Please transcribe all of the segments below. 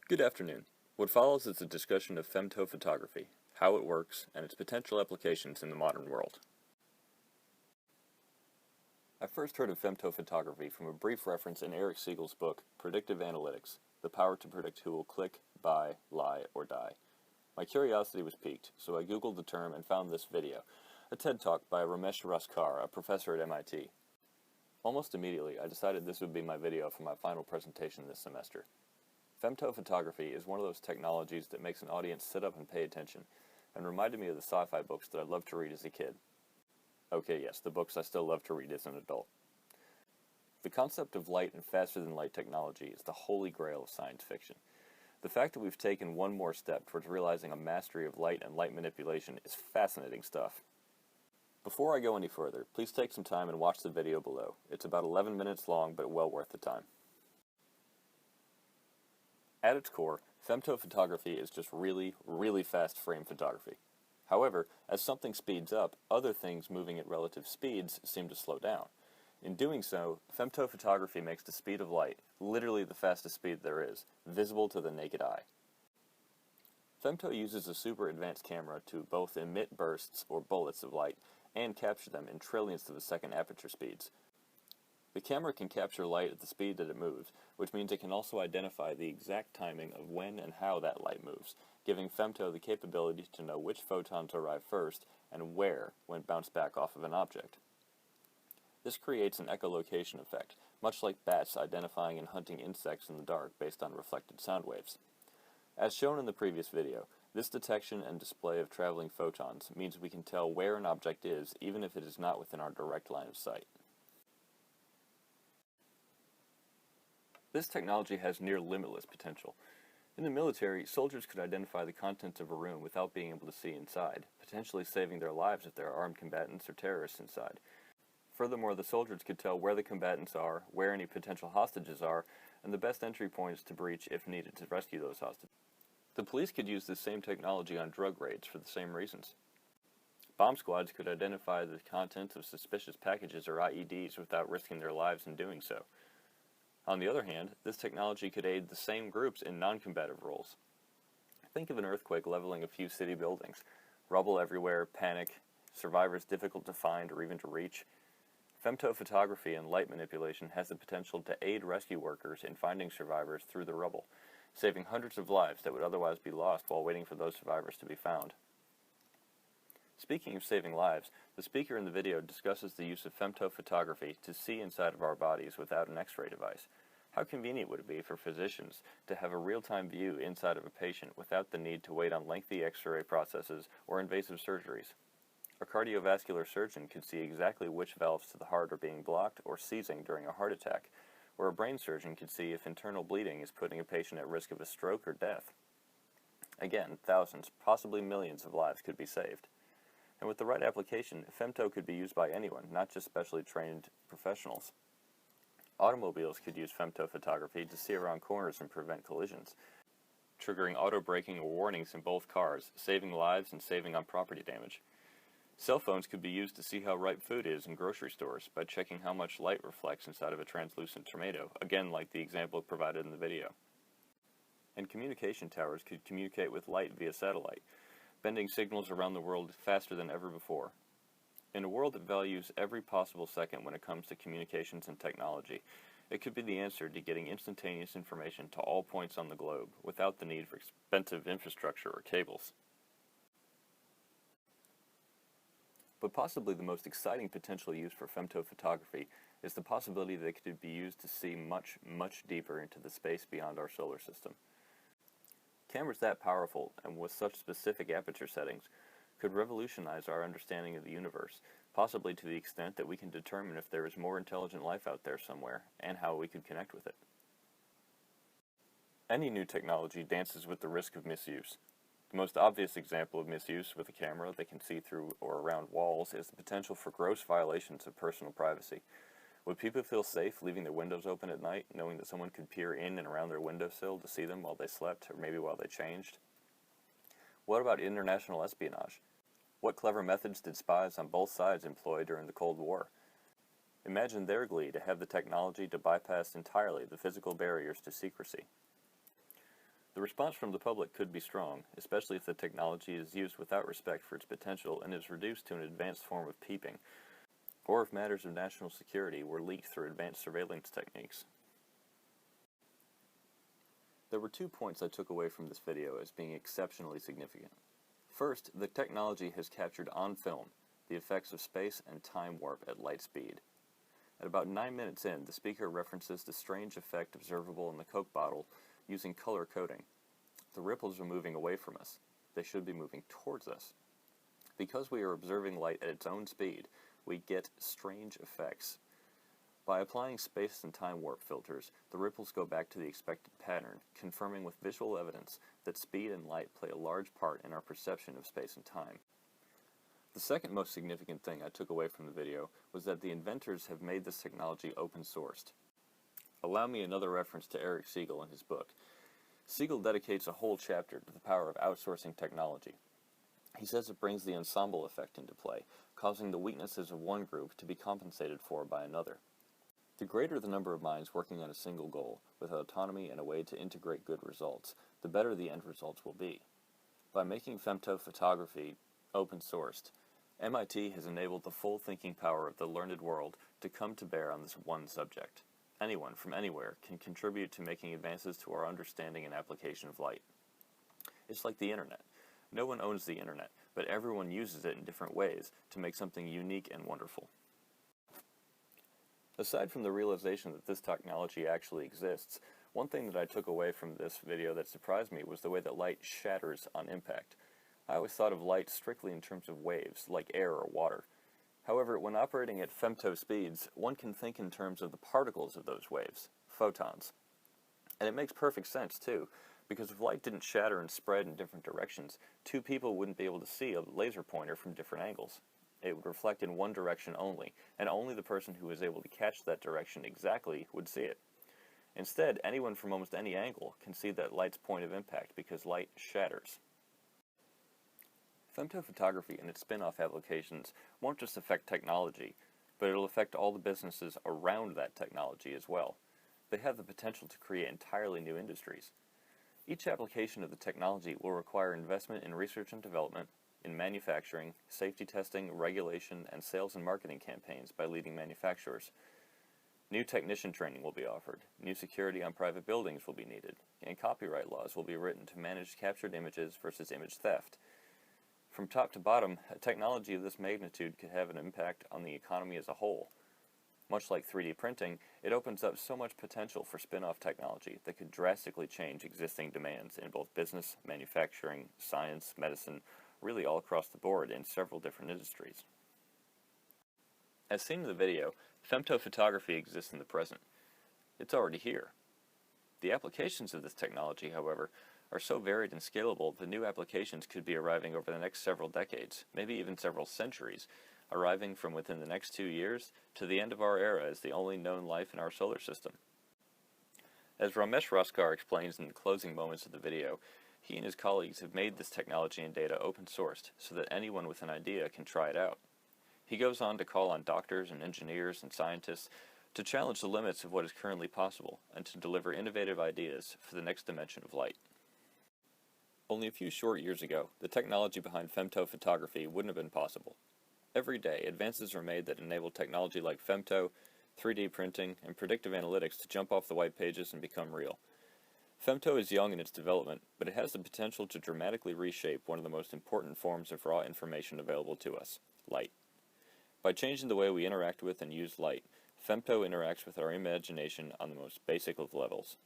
Good afternoon. What follows is a discussion of femto photography, how it works, and its potential applications in the modern world. I first heard of femto photography from a brief reference in Eric Siegel's book, Predictive Analytics, The Power to Predict Who Will Click, Buy, Lie, or Die. My curiosity was piqued, so I googled the term and found this video, a TED Talk by Ramesh Raskar, a professor at MIT. Almost immediately, I decided this would be my video for my final presentation this semester. Femto photography is one of those technologies that makes an audience sit up and pay attention, and reminded me of the sci-fi books that I loved to read as a kid. Okay, yes, the books I still love to read as an adult. The concept of light and faster-than-light technology is the holy grail of science fiction. The fact that we've taken one more step towards realizing a mastery of light and light manipulation is fascinating stuff. Before I go any further, please take some time and watch the video below. It's about 11 minutes long, but well worth the time. At its core, femto photography is just really fast frame photography. However, as something speeds up, other things moving at relative speeds seem to slow down. In doing so, femto photography makes the speed of light, literally the fastest speed there is, visible to the naked eye. Femto uses a super advanced camera to both emit bursts or bullets of light and capture them in trillionths of a second aperture speeds. The camera can capture light at the speed that it moves, which means it can also identify the exact timing of when and how that light moves, giving femto the capability to know which photons arrive first and where when bounced back off of an object. This creates an echolocation effect, much like bats identifying and hunting insects in the dark based on reflected sound waves. As shown in the previous video, this detection and display of traveling photons means we can tell where an object is even if it is not within our direct line of sight. This technology has near limitless potential. In the military, soldiers could identify the contents of a room without being able to see inside, potentially saving their lives if there are armed combatants or terrorists inside. Furthermore, the soldiers could tell where the combatants are, where any potential hostages are, and the best entry points to breach if needed to rescue those hostages. The police could use this same technology on drug raids for the same reasons. Bomb squads could identify the contents of suspicious packages or IEDs without risking their lives in doing so. On the other hand, this technology could aid the same groups in non-combative roles. Think of an earthquake leveling a few city buildings. Rubble everywhere, panic, survivors difficult to find or even to reach. Femto photography and light manipulation has the potential to aid rescue workers in finding survivors through the rubble, saving hundreds of lives that would otherwise be lost while waiting for those survivors to be found. Speaking of saving lives, the speaker in the video discusses the use of femto photography to see inside of our bodies without an X-ray device. How convenient would it be for physicians to have a real-time view inside of a patient without the need to wait on lengthy X-ray processes or invasive surgeries? A cardiovascular surgeon could see exactly which valves to the heart are being blocked or seizing during a heart attack, or a brain surgeon could see if internal bleeding is putting a patient at risk of a stroke or death. Again, thousands, possibly millions of lives could be saved. And with the right application, femto could be used by anyone, not just specially trained professionals. Automobiles could use femto photography to see around corners and prevent collisions, triggering auto braking or warnings in both cars, saving lives and saving on property damage. Cell phones could be used to see how ripe food is in grocery stores by checking how much light reflects inside of a translucent tomato, again like the example provided in the video. And communication towers could communicate with light via satellite, bending signals around the world faster than ever before. In a world that values every possible second when it comes to communications and technology, it could be the answer to getting instantaneous information to all points on the globe without the need for expensive infrastructure or cables. But possibly the most exciting potential use for femto photography is the possibility that it could be used to see much deeper into the space beyond our solar system. Cameras that powerful, and with such specific aperture settings, could revolutionize our understanding of the universe, possibly to the extent that we can determine if there is more intelligent life out there somewhere, and how we could connect with it. Any new technology dances with the risk of misuse. The most obvious example of misuse with a camera that can see through or around walls is the potential for gross violations of personal privacy. Would people feel safe leaving their windows open at night, knowing that someone could peer in and around their windowsill to see them while they slept, or maybe while they changed? What about international espionage? What clever methods did spies on both sides employ during the Cold War? Imagine their glee to have the technology to bypass entirely the physical barriers to secrecy. The response from the public could be strong, especially if the technology is used without respect for its potential and is reduced to an advanced form of peeping, or if matters of national security were leaked through advanced surveillance techniques. There were 2 points I took away from this video as being exceptionally significant. First, the technology has captured on film the effects of space and time warp at light speed. At about 9 minutes in, the speaker references the strange effect observable in the Coke bottle using color coding. The ripples are moving away from us. They should be moving towards us. Because we are observing light at its own speed, we get strange effects. By applying space and time warp filters, the ripples go back to the expected pattern, confirming with visual evidence that speed and light play a large part in our perception of space and time. The second most significant thing I took away from the video was that the inventors have made this technology open-sourced. Allow me another reference to Eric Siegel in his book. Siegel dedicates a whole chapter to the power of outsourcing technology. He says it brings the ensemble effect into play, causing the weaknesses of one group to be compensated for by another. The greater the number of minds working on a single goal, with autonomy and a way to integrate good results, the better the end results will be. By making femto photography open-sourced, MIT has enabled the full thinking power of the learned world to come to bear on this one subject. Anyone from anywhere can contribute to making advances to our understanding and application of light. It's like the internet. No one owns the internet, but everyone uses it in different ways to make something unique and wonderful. Aside from the realization that this technology actually exists, one thing that I took away from this video that surprised me was the way that light shatters on impact. I always thought of light strictly in terms of waves, like air or water. However, when operating at femto speeds, one can think in terms of the particles of those waves, photons. And it makes perfect sense, too, because if light didn't shatter and spread in different directions, 2 people wouldn't be able to see a laser pointer from different angles. It would reflect in one direction only, and only the person who was able to catch that direction exactly would see it. Instead, anyone from almost any angle can see that light's point of impact because light shatters. Femtophotography and its spin-off applications won't just affect technology, but it'll affect all the businesses around that technology as well. They have the potential to create entirely new industries. Each application of the technology will require investment in research and development, in manufacturing, safety testing, regulation, and sales and marketing campaigns by leading manufacturers. New technician training will be offered, new security on private buildings will be needed, and copyright laws will be written to manage captured images versus image theft. From top to bottom, a technology of this magnitude could have an impact on the economy as a whole. Much like 3D printing, it opens up so much potential for spin-off technology that could drastically change existing demands in both business, manufacturing, science, medicine, really all across the board in several different industries. As seen in the video, femtophotography exists in the present. It's already here. The applications of this technology, however, are so varied and scalable that new applications could be arriving over the next several decades, maybe even several centuries, arriving from within the next 2 years to the end of our era as the only known life in our solar system. As Ramesh Raskar explains in the closing moments of the video, he and his colleagues have made this technology and data open-sourced so that anyone with an idea can try it out. He goes on to call on doctors and engineers and scientists to challenge the limits of what is currently possible and to deliver innovative ideas for the next dimension of light. Only a few short years ago, the technology behind femtophotography wouldn't have been possible. Every day, advances are made that enable technology like femto, 3D printing, and predictive analytics to jump off the white pages and become real. Femto is young in its development, but it has the potential to dramatically reshape one of the most important forms of raw information available to us, light. By changing the way we interact with and use light, Femto interacts with our imagination on the most basic of levels.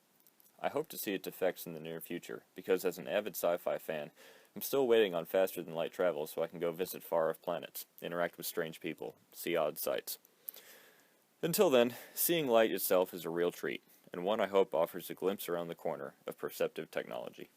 I hope to see its effects in the near future, because as an avid sci-fi fan, I'm still waiting on faster-than-light travel so I can go visit far-off planets, interact with strange people, see odd sights. Until then, seeing light itself is a real treat, and one I hope offers a glimpse around the corner of perceptive technology.